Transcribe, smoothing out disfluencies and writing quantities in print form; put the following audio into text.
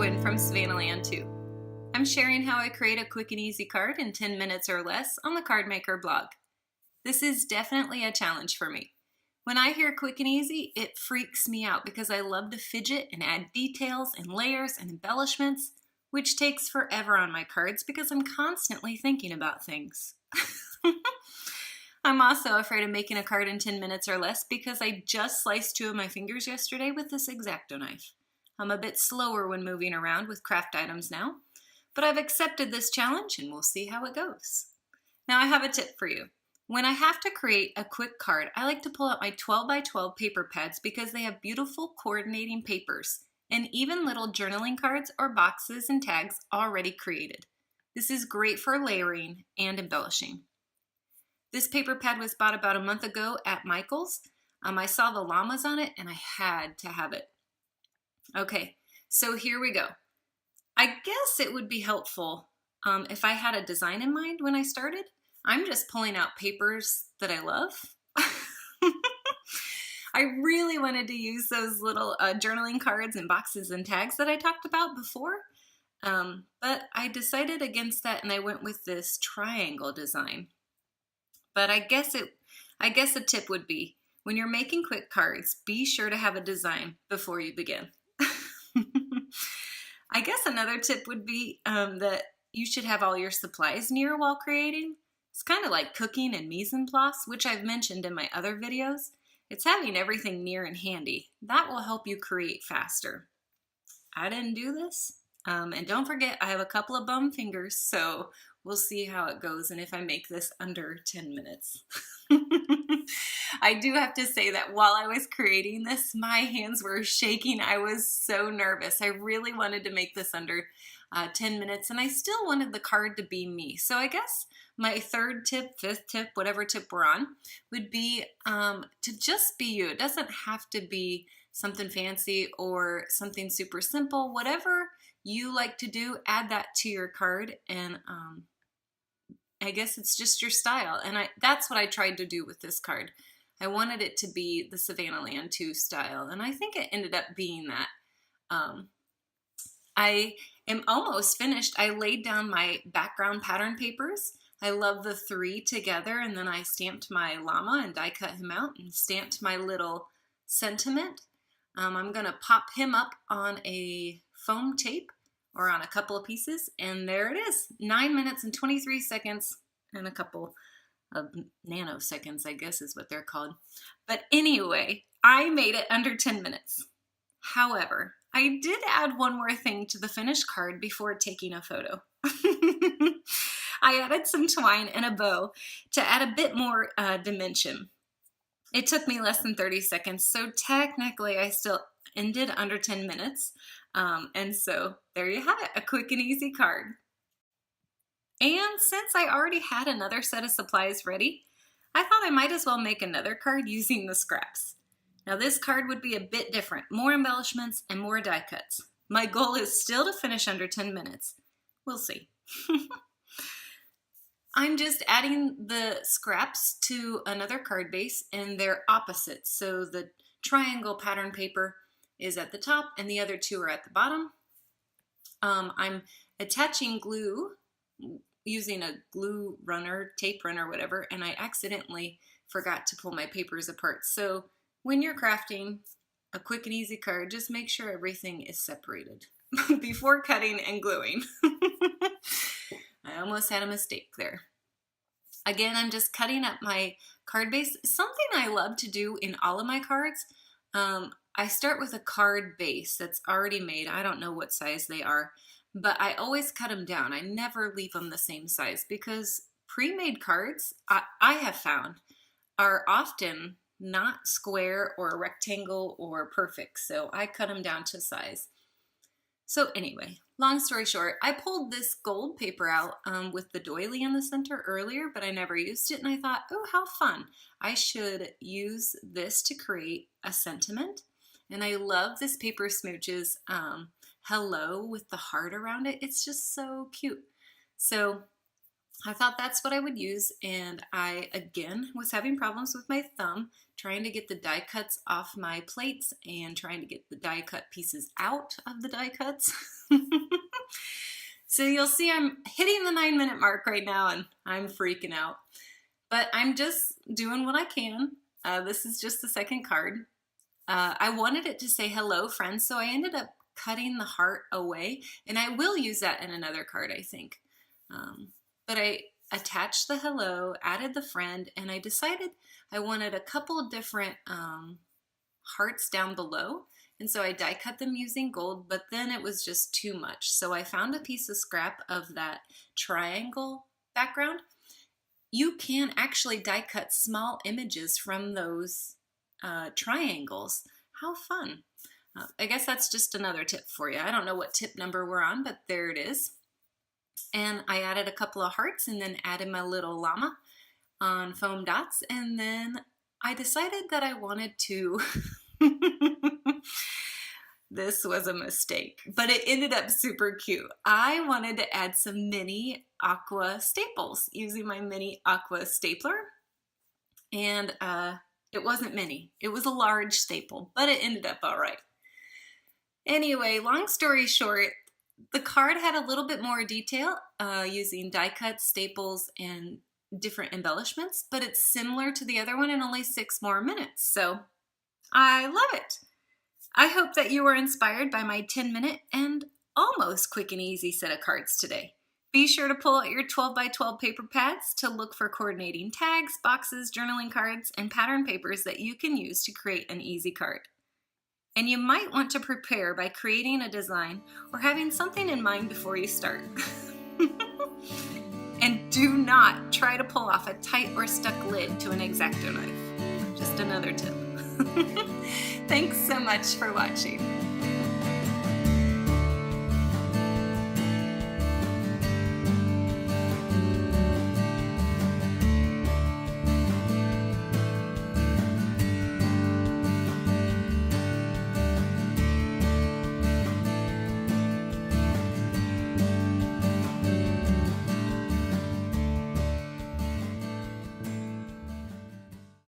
Twine from Savannah too. I'm sharing how I create a quick and easy card in 10 minutes or less on the Card Maker blog. This is definitely a challenge for me. When I hear quick and easy, it freaks me out because I love to fidget and add details and layers and embellishments, which takes forever on my cards because I'm constantly thinking about things. I'm also afraid of making a card in 10 minutes or less because I just sliced 2 of my fingers yesterday with this X-Acto knife. I'm a bit slower when moving around with craft items now, but I've accepted this challenge and we'll see how it goes. Now I have a tip for you. When I have to create a quick card, I like to pull out my 12 by 12 paper pads because they have beautiful coordinating papers and even little journaling cards or boxes and tags already created. This is great for layering and embellishing. This paper pad was bought about a month ago at Michael's. I saw the llamas on it and I had to have it. Okay, so here we go. I guess it would be helpful if I had a design in mind when I started. I'm just pulling out papers that I love. I really wanted to use those little journaling cards and boxes and tags that I talked about before, but I decided against that and I went with this triangle design. But I guess a tip would be, when you're making quick cards, be sure to have a design before you begin. I guess another tip would be that you should have all your supplies near while creating. It's kind of like cooking and mise en place, which I've mentioned in my other videos. It's having everything near and handy. That will help you create faster. I didn't do this. And don't forget, I have a couple of bum fingers, so we'll see how it goes and if I make this under 10 minutes. I do have to say that while I was creating this, my hands were shaking. I was so nervous. I really wanted to make this under 10 minutes, and I still wanted the card to be me. So I guess my third tip, fifth tip, whatever tip we're on, would be to just be you. It doesn't have to be something fancy or something super simple. Whatever you like to do, add that to your card, and I guess it's just your style. And that's what I tried to do with this card. I wanted it to be the Savannah 2 style, and I think it ended up being that. I am almost finished. I laid down my background pattern papers. I love the 3 together, and then I stamped my llama and die cut him out and stamped my little sentiment. I'm going to pop him up on a foam tape or on a couple of pieces, and there it is. 9 minutes and 23 seconds and a couple of nanoseconds, I guess is what they're called. But anyway, I made it under 10 minutes. However, I did add one more thing to the finished card before taking a photo. I added some twine and a bow to add a bit more dimension. It took me less than 30 seconds, so technically I still ended under 10 minutes. And so there you have it, a quick and easy card. And since I already had another set of supplies ready, I thought I might as well make another card using the scraps. Now this card would be a bit different, more embellishments and more die cuts. My goal is still to finish under 10 minutes. We'll see. I'm just adding the scraps to another card base and they're opposites. So the triangle pattern paper is at the top and the other 2 are at the bottom. I'm attaching glue using a glue runner, tape runner, whatever, and I accidentally forgot to pull my papers apart. So when you're crafting a quick and easy card, just make sure everything is separated before cutting and gluing. I almost had a mistake there. Again, I'm just cutting up my card base. Something I love to do in all of my cards, I start with a card base that's already made. I don't know what size they are, but I always cut them down. I never leave them the same size because pre-made cards, I have found, are often not square or rectangle or perfect. So I cut them down to size. So anyway, long story short, I pulled this gold paper out with the doily in the center earlier, but I never used it. And I thought, oh, how fun. I should use this to create a sentiment. And I love this paper smooches hello with the heart around it. It's just so cute. So I thought that's what I would use, and I again was having problems with my thumb trying to get the die cuts off my plates and trying to get the die cut pieces out of the die cuts. So you'll see I'm hitting the 9-minute mark right now and I'm freaking out. But I'm just doing what I can. This is just the second card. I wanted it to say hello friends, so I ended up cutting the heart away, and I will use that in another card, I think. But I attached the hello, added the friend, and I decided I wanted a couple different hearts down below. And so I die cut them using gold, but then it was just too much. So I found a piece of scrap of that triangle background. You can actually die cut small images from those triangles. How fun. I guess that's just another tip for you. I don't know what tip number we're on, but there it is. And I added a couple of hearts and then added my little llama on foam dots. And then I decided that I wanted to, this was a mistake, but it ended up super cute. I wanted to add some mini aqua staples using my mini aqua stapler. And it wasn't mini, it was a large staple, but it ended up all right. Anyway, long story short, the card had a little bit more detail using die cuts, staples, and different embellishments, but it's similar to the other one in only 6 more minutes. So I love it. I hope that you were inspired by my 10-minute and almost quick and easy set of cards today. Be sure to pull out your 12x12 paper pads to look for coordinating tags, boxes, journaling cards, and pattern papers that you can use to create an easy card. And you might want to prepare by creating a design or having something in mind before you start. And do not try to pull off a tight or stuck lid to an X-Acto knife. Just another tip. Thanks so much for watching.